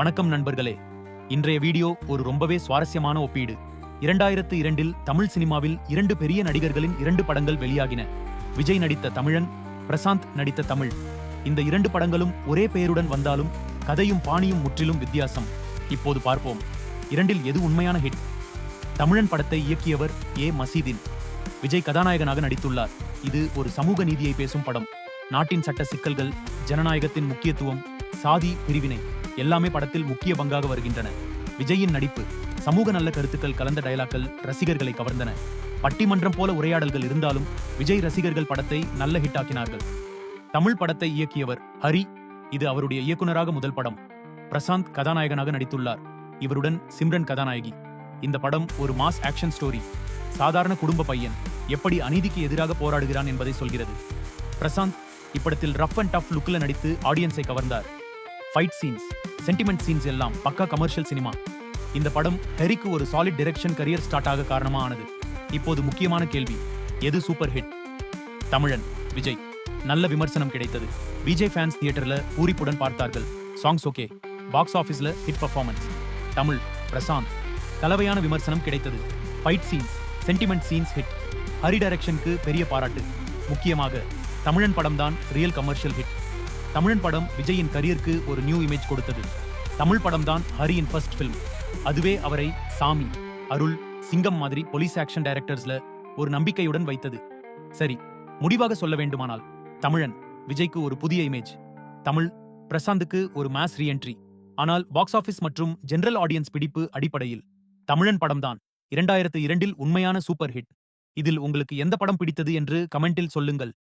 வணக்கம் நண்பர்களே. இன்றைய வீடியோ ஒரு ரொம்பவே சுவாரஸ்யமான ஒப்பீடு. 2002இல் தமிழ் சினிமாவில் 2 பெரிய நடிகர்களின் 2 படங்கள் வெளியாகின. விஜய் நடித்த தமிழன், பிரசாந்த் நடித்த தமிழ். இந்த 2 படங்களும் ஒரே பெயருடன் வந்தாலும் கதையும் பாணியும் முற்றிலும் வித்தியாசம். இப்போது பார்ப்போம், இரண்டில் எது உண்மையான ஹிட். தமிழன் படத்தை இயக்கியவர் மசீதீன். விஜய் கதாநாயகனாக நடித்துள்ளார். இது ஒரு சமூக நீதியை பேசும் படம். நாட்டின் சட்ட சிக்கல்கள், ஜனநாயகத்தின் முக்கியத்துவம், சாதி பிரிவினை எல்லாமே படத்தில் முக்கிய பங்காக வருகின்றன. விஜயின் நடிப்பு, சமூக நல்ல கருத்துக்கள் கலந்த டயலாக்கள் ரசிகர்களை கவர்ந்தன. பட்டிமன்றம் போல உரையாடல்கள் இருந்தாலும் விஜய் ரசிகர்கள் படத்தை நல்ல ஹிட் ஆக்கினார்கள். தமிழ் படத்தை இயக்கியவர் ஹரி. இது அவருடைய இயக்குனராக முதல் படம். பிரசாந்த் கதாநாயகனாக நடித்துள்ளார். இவருடன் சிம்ரன் கதாநாயகி. இந்த படம் ஒரு மாஸ் ஆக்ஷன் ஸ்டோரி. சாதாரண குடும்ப பையன் எப்படி அநீதிக்கு எதிராக போராடுகிறான் என்பதை சொல்கிறது. பிரசாந்த் இப்படத்தில் ரஃப் அண்ட் டஃப் லுக்ல நடித்து ஆடியன்ஸை கவர்ந்தார். ஃபைட் சீன்ஸ், சென்டிமெண்ட் சீன்ஸ் எல்லாம் பக்கா கமர்ஷியல் சினிமா. இந்த படம் ஹெரிக்கு ஒரு சாலிட் டைரக்ஷன் கரியர் ஸ்டார்ட் ஆக காரணமா ஆனது. இப்போது முக்கியமான கேள்வி, எது சூப்பர் ஹிட்? தமிழன். விஜய். நல்ல விமர்சனம் கிடைத்தது. விஜய் ஃபேன்ஸ் தியேட்டர்ல பூரிப்புடன் பார்த்தார்கள். சாங்ஸ் ஓகே, பாக்ஸ் ஆபீஸ்ல ஹிட் பர்ஃபார்மன்ஸ். தமிழ். பிரசாந்த். கலவையான விமர்சனம் கிடைத்தது. Fight scenes, sentiment scenes hit. Hari டைரக்ஷனுக்கு பெரிய பாராட்டு. முக்கியமாக தமிழன் படம் தான் ரியல் கமர்ஷியல் ஹிட். தமிழன் படம் விஜயின் கரியருக்கு ஒரு நியூ இமேஜ் கொடுத்தது. தமிழ் படம் தான் ஹரியின் ஃபர்ஸ்ட் ஃபிலிம். அதுவே அவரை சாமி, அருள், சிங்கம் மாதிரி போலீஸ் ஆக்ஷன் டைரக்டர்ஸ்ல ஒரு நம்பிக்கையுடன் வைத்தது. சரி, முடிவாக சொல்ல வேண்டுமானால் தமிழன் விஜய்க்கு ஒரு புதிய இமேஜ், தமிழ் பிரசாந்துக்கு ஒரு மாஸ் ரீஎன்ட்ரி. ஆனால் பாக்ஸ் ஆபீஸ் மற்றும் ஜெனரல் ஆடியன்ஸ் பிடிப்பு அடிப்படையில் தமிழன் படம் தான் 2002இல் உண்மையான சூப்பர் ஹிட். இதில் உங்களுக்கு எந்த படம் பிடித்தது என்று கமெண்டில் சொல்லுங்கள்.